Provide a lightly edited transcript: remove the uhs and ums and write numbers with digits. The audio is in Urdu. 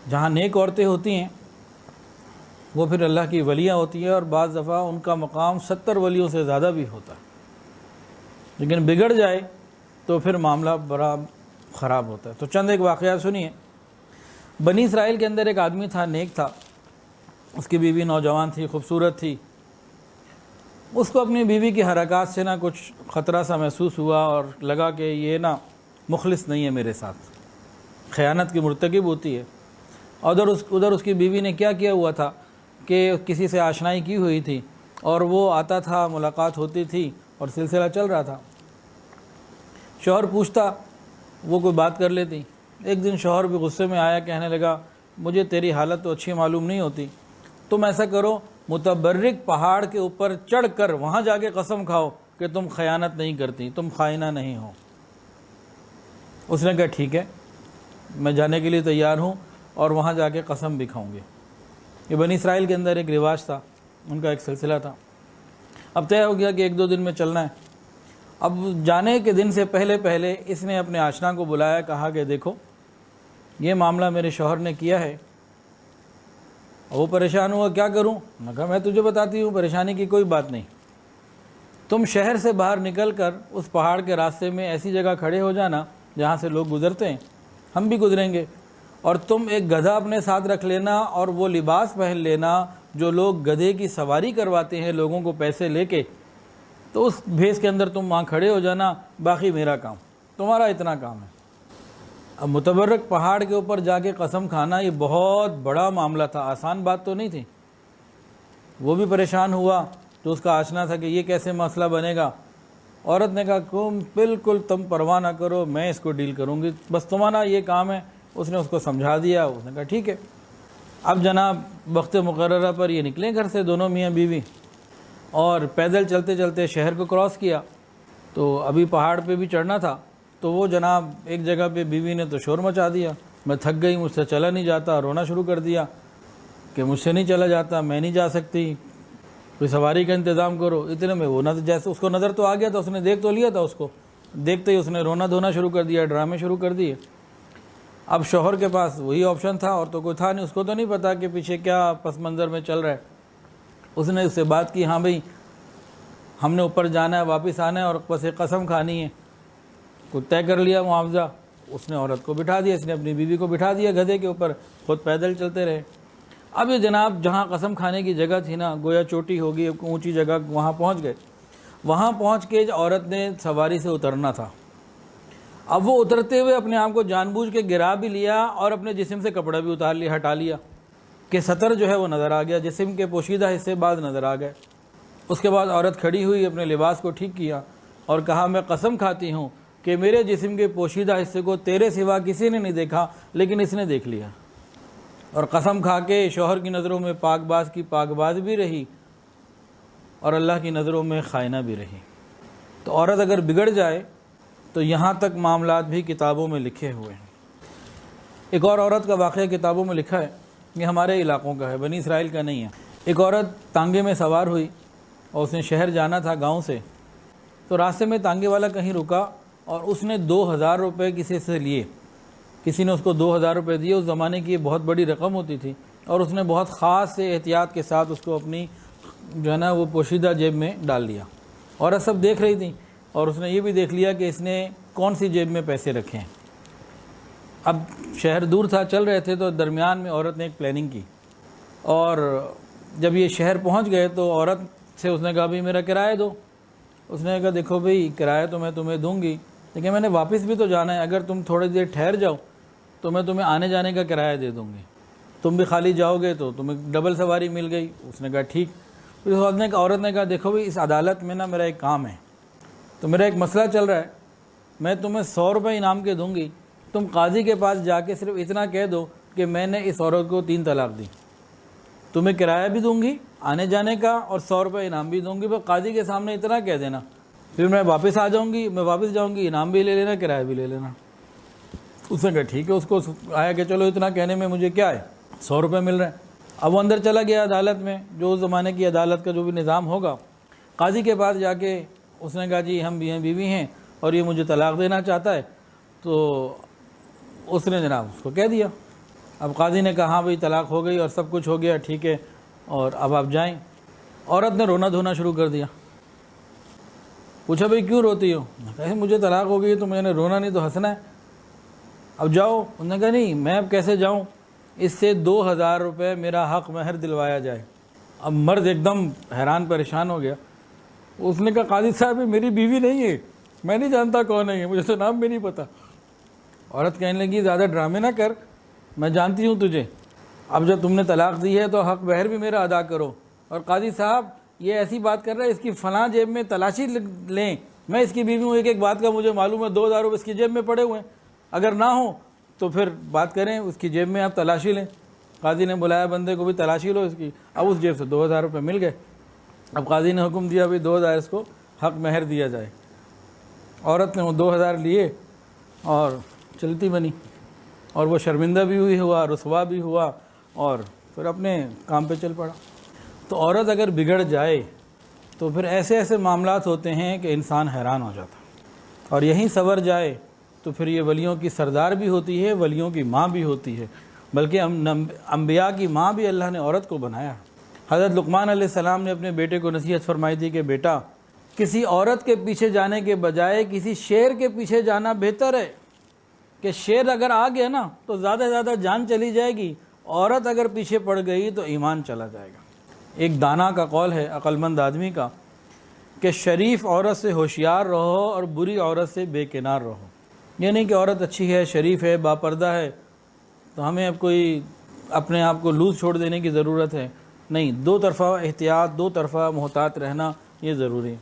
جہاں نیک عورتیں ہوتی ہیں وہ پھر اللہ کی ولیاں ہوتی ہیں، اور بعض دفعہ ان کا مقام 70 ولیوں سے زیادہ بھی ہوتا ہے، لیکن بگڑ جائے تو پھر معاملہ بڑا خراب ہوتا ہے۔ تو چند ایک واقعات سنیے۔ بنی اسرائیل کے اندر ایک آدمی تھا، نیک تھا، اس کی بیوی نوجوان تھی، خوبصورت تھی۔ اس کو اپنی بیوی کی حرکات سے نا کچھ خطرہ سا محسوس ہوا، اور لگا کہ یہ نا مخلص نہیں ہے میرے ساتھ، خیانت کی مرتکب ہوتی ہے۔ ادھر اس کی بیوی نے کیا کیا ہوا تھا کہ کسی سے آشنائی کی ہوئی تھی، اور وہ آتا تھا، ملاقات ہوتی تھی، اور سلسلہ چل رہا تھا۔ شوہر پوچھتا، وہ کوئی بات کر لیتی۔ ایک دن شوہر بھی غصے میں آیا، کہنے لگا مجھے تیری حالت تو اچھی معلوم نہیں ہوتی، تم ایسا کرو متبرک پہاڑ کے اوپر چڑھ کر وہاں جا کے قسم کھاؤ کہ تم خیانت نہیں کرتی، تم خائنہ نہیں ہو۔ اس نے کہا ٹھیک ہے، میں جانے کے لیے تیار ہوں، اور وہاں جا کے قسم بھی کھاؤں گی۔ یہ بنی اسرائیل کے اندر ایک رواج تھا، ان کا ایک سلسلہ تھا۔ اب طے ہو گیا کہ 1-2 دن میں چلنا ہے۔ اب جانے کے دن سے پہلے اس نے اپنے آشنا کو بلایا، کہا کہ دیکھو یہ معاملہ میرے شوہر نے کیا ہے۔ وہ پریشان ہوا، کیا کروں؟ میں کہا میں تجھے بتاتی ہوں، پریشانی کی کوئی بات نہیں۔ تم شہر سے باہر نکل کر اس پہاڑ کے راستے میں ایسی جگہ کھڑے ہو جانا جہاں سے لوگ گزرتے ہیں، ہم بھی گزریں گے، اور تم ایک گدھا اپنے ساتھ رکھ لینا، اور وہ لباس پہن لینا جو لوگ گدھے کی سواری کرواتے ہیں لوگوں کو پیسے لے کے، تو اس بھیس کے اندر تم وہاں کھڑے ہو جانا، باقی میرا کام، تمہارا اتنا کام ہے۔ اب متبرک پہاڑ کے اوپر جا کے قسم کھانا یہ بہت بڑا معاملہ تھا، آسان بات تو نہیں تھی۔ وہ بھی پریشان ہوا، تو اس کا آشنا تھا کہ یہ کیسے مسئلہ بنے گا۔ عورت نے کہا بالکل تم پرواہ نہ کرو، میں اس کو ڈیل کروں گی، بس تمہارا یہ کام ہے۔ اس نے اس کو سمجھا دیا، اس نے کہا ٹھیک ہے۔ اب جناب وقت مقررہ پر یہ نکلے گھر سے دونوں میاں بیوی، اور پیدل چلتے چلتے شہر کو کراس کیا۔ تو ابھی پہاڑ پہ بھی چڑھنا تھا، تو وہ جناب ایک جگہ پہ بیوی نے تو شور مچا دیا، میں تھک گئی، مجھ سے چلا نہیں جاتا، رونا شروع کر دیا کہ مجھ سے نہیں چلا جاتا، میں نہیں جا سکتی، کوئی سواری کا انتظام کرو۔ اتنے میں وہ جیسے اس کو نظر تو آ گیا تھا، اس نے دیکھ تو لیا تھا، اس کو دیکھتے ہی اس نے رونا دھونا شروع کر دیا، ڈرامے شروع کر دیے۔ اب شوہر کے پاس وہی آپشن تھا، اور تو کوئی تھا نہیں، اس کو تو نہیں پتا کہ پیچھے کیا پس منظر میں چل رہا ہے۔ اس نے اس سے بات کی، ہاں بھئی ہم نے اوپر جانا ہے، واپس آنا ہے، اور بس ایک قسم کھانی ہے، کوئی طے کر لیا معاوضہ۔ اس نے عورت کو بٹھا دیا، اس نے اپنی بیوی کو بٹھا دیا گدھے کے اوپر، خود پیدل چلتے رہے۔ اب یہ جناب جہاں قسم کھانے کی جگہ تھی نا، گویا چوٹی ہوگی، اونچی جگہ، وہاں پہنچ گئے۔ وہاں پہنچ کے عورت نے سواری سے اترنا تھا۔ اب وہ اترتے ہوئے اپنے آپ کو جان بوجھ کے گرا بھی لیا، اور اپنے جسم سے کپڑا بھی اتار لیا، ہٹا لیا، کہ سطر جو ہے وہ نظر آ گیا، جسم کے پوشیدہ حصے بعد نظر آ گئے۔ اس کے بعد عورت کھڑی ہوئی، اپنے لباس کو ٹھیک کیا، اور کہا میں قسم کھاتی ہوں کہ میرے جسم کے پوشیدہ حصے کو تیرے سوا کسی نے نہیں دیکھا، لیکن اس نے دیکھ لیا۔ اور قسم کھا کے شوہر کی نظروں میں پاک باز کی پاک باز بھی رہی، اور اللہ کی نظروں میں خائنہ بھی رہی۔ تو عورت اگر بگڑ جائے تو یہاں تک معاملات بھی کتابوں میں لکھے ہوئے ہیں۔ ایک اور عورت کا واقعہ کتابوں میں لکھا ہے، یہ ہمارے علاقوں کا ہے، بنی اسرائیل کا نہیں ہے۔ ایک عورت تانگے میں سوار ہوئی، اور اس نے شہر جانا تھا گاؤں سے، تو راستے میں تانگے والا کہیں رکا، اور اس نے 2000 روپے کسی سے لیے، کسی نے اس کو 2000 روپے دیے۔ اس زمانے کی یہ بہت بڑی رقم ہوتی تھی، اور اس نے بہت خاص سے احتیاط کے ساتھ اس کو اپنی جو ہے نا وہ پوشیدہ جیب میں ڈال دیا۔ عورت سب دیکھ رہی تھی، اور اس نے یہ بھی دیکھ لیا کہ اس نے کون سی جیب میں پیسے رکھے ہیں۔ اب شہر دور تھا، چل رہے تھے، تو درمیان میں عورت نے ایک پلاننگ کی، اور جب یہ شہر پہنچ گئے تو عورت سے اس نے کہا بھئی میرا کرایہ دو۔ اس نے کہا دیکھو بھئی کرایہ تو میں تمہیں دوں گی، لیکن میں نے واپس بھی تو جانا ہے، اگر تم تھوڑی دیر ٹھہر جاؤ تو میں تمہیں آنے جانے کا کرایہ دے دوں گی، تم بھی خالی جاؤ گے تو تمہیں ڈبل سواری مل گئی۔ اس نے کہا ٹھیک۔ پھر عورت نے کہا دیکھو بھئی اس عدالت میں نا میرا ایک کام ہے، تو میرا ایک مسئلہ چل رہا ہے، میں تمہیں 100 روپے انعام کے دوں گی، تم قاضی کے پاس جا کے صرف اتنا کہہ دو کہ میں نے اس عورت کو 3 طلاق دی، تمہیں کرایہ بھی دوں گی آنے جانے کا، اور 100 روپے انعام بھی دوں گی، بس قاضی کے سامنے اتنا کہہ دینا، پھر میں واپس آ جاؤں گی، میں واپس جاؤں گی، انعام بھی لے لینا، کرایہ بھی لے لینا۔ اس نے کہا ٹھیک ہے۔ اس کو آیا کہ چلو اتنا کہنے میں مجھے کیا ہے، 100 روپے مل رہے ہیں۔ اب وہ اندر چلا گیا عدالت میں، جو اس زمانے کی عدالت کا جو بھی نظام ہوگا، قاضی کے پاس جا کے اس نے کہا جی ہم بیوی ہیں، اور یہ مجھے طلاق دینا چاہتا ہے۔ تو اس نے جناب اس کو کہہ دیا اب قاضی نے کہا بھئی طلاق ہو گئی اور سب کچھ ہو گیا، ٹھیک ہے، اور اب آپ جائیں۔ عورت نے رونا دھونا شروع کر دیا۔ پوچھا بھئی کیوں روتی ہو؟ کہا مجھے طلاق ہو گئی تو میں نے رونا نہیں تو ہنسنا ہے، اب جاؤ۔ انہوں نے کہا نہیں، میں اب کیسے جاؤں، اس سے 2000 روپے میرا حق مہر دلوایا جائے۔ اب مرد ایک دم حیران پریشان ہو گیا۔ اس نے کہا قاضی صاحب یہ میری بیوی نہیں ہے، میں نہیں جانتا کون ہے یہ، مجھے تو نام بھی نہیں پتہ۔ عورت کہنے لگی زیادہ ڈرامے نہ کر، میں جانتی ہوں تجھے، اب جب تم نے طلاق دی ہے تو حق مہر بھی میرا ادا کرو۔ اور قاضی صاحب یہ ایسی بات کر رہا ہے، اس کی فلاں جیب میں تلاشی لیں، میں اس کی بیوی ہوں، ایک ایک بات کا مجھے معلوم ہے، 2000 روپے اس کی جیب میں پڑے ہوئے ہیں، اگر نہ ہو تو پھر بات کریں، اس کی جیب میں آپ تلاشی لیں۔ قاضی نے بلایا بندے کو بھی، تلاشی لو اس کی۔ اب اس جیب سے 2000 روپے مل گئے۔ اب قاضی نے حکم دیا بھی 2000 اس کو حق مہر دیا جائے۔ عورت نے وہ 2000 لیے اور چلتی بنی، اور وہ شرمندہ بھی ہوئی، ہوا رسوا بھی ہوا، اور پھر اپنے کام پہ چل پڑا۔ تو عورت اگر بگڑ جائے تو پھر ایسے ایسے معاملات ہوتے ہیں کہ انسان حیران ہو جاتا، اور یہیں سنور جائے تو پھر یہ ولیوں کی سردار بھی ہوتی ہے، ولیوں کی ماں بھی ہوتی ہے، بلکہ انبیاء کی ماں بھی اللہ نے عورت کو بنایا۔ حضرت لقمان علیہ السلام نے اپنے بیٹے کو نصیحت فرمائی تھی کہ بیٹا، کسی عورت کے پیچھے جانے کے بجائے کسی شیر کے پیچھے جانا بہتر ہے، کہ شیر اگر آ گیا نا تو زیادہ سے زیادہ جان چلی جائے گی، عورت اگر پیچھے پڑ گئی تو ایمان چلا جائے گا۔ ایک دانا کا قول ہے، عقل مند آدمی کا، کہ شریف عورت سے ہوشیار رہو اور بری عورت سے بے کنار رہو۔ یہ نہیں کہ عورت اچھی ہے، شریف ہے، باپردہ ہے تو ہمیں اب کوئی اپنے آپ کو لوز چھوڑ دینے کی ضرورت ہے، نہیں، دو طرفہ احتیاط، دو طرفہ محتاط رہنا یہ ضروری ہے۔